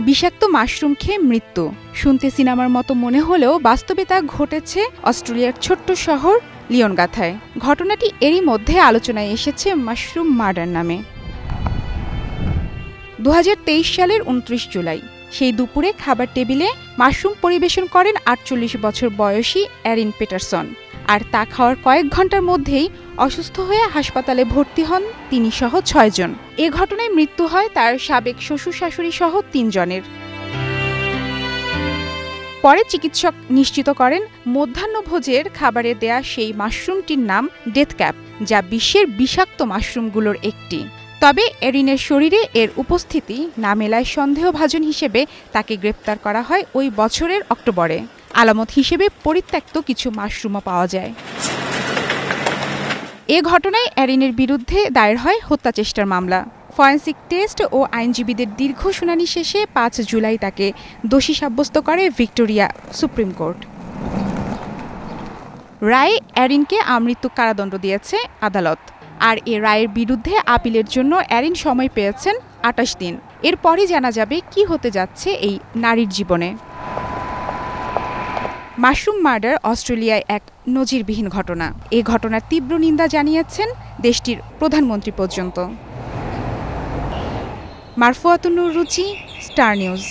বিষাক্ত মাশরুম খেয়ে মৃত্যু। শুনতে সিনেমার মতো মনে হলেও বাস্তবে তা ঘটেছে অস্ট্রেলিয়ার ছোট্ট শহর লিওনগাথায়। ঘটনাটি এরই মধ্যে আলোচনায় এসেছে মাশরুম মার্ডার নামে। ২০২৩ সালের ২৯ জুলাই সেই দুপুরে খাবার টেবিলে মাশরুম পরিবেশন করেন ৪৮ বছর বয়সী এরিন পিটারসন। আর তা খাওয়ার কয়েক ঘন্টার মধ্যেই অসুস্থ হয়ে হাসপাতালে ভর্তি হন তিনি সহ ৬ জন। এ ঘটনায় মৃত্যু হয় তার সাবেক শ্বশুর শাশুড়ি সহ ৩ জনের। পরে চিকিৎসক নিশ্চিত করেন মধ্যাহ্নভোজের খাবারে দেয়া সেই মাশরুমটির নাম ডেথ ক্যাপ, যা বিশ্বের বিষাক্ত মাশরুমগুলোর একটি। তবে এরিনের শরীরে এর উপস্থিতি না মেলায় সন্দেহভাজন হিসেবে তাকে গ্রেপ্তার করা হয় ওই বছরের অক্টোবরে। আলামত হিসেবে পরিত্যক্ত কিছু মাশরুমও পাওয়া যায়। এ ঘটনায় এরিনের বিরুদ্ধে দায়ের হয় হত্যাচেষ্টার মামলা। ফরেনসিক টেস্ট ও আইনজীবীদের দীর্ঘ শুনানি শেষে ৫ জুলাই তাকে দোষী সাব্যস্ত করে ভিক্টোরিয়া সুপ্রিম কোর্ট। রায়ে এরিনকে আমৃত্যু কারাদণ্ড দিয়েছে আদালত। আর এ রায়ের বিরুদ্ধে আপিলের জন্য এরিন সময় পেয়েছেন ২৮ দিন। এরপরই জানা যাবে কি হতে যাচ্ছে এই নারীর জীবনে। মাশরুম মার্ডার অস্ট্রেলিয়ায় এক নজিরবিহীন ঘটনা। এ ঘটনার তীব্র নিন্দা জানিয়েছেন দেশটির প্রধানমন্ত্রী পর্যন্ত। মারফুয়াতুন নূর রুচি, স্টার নিউজ।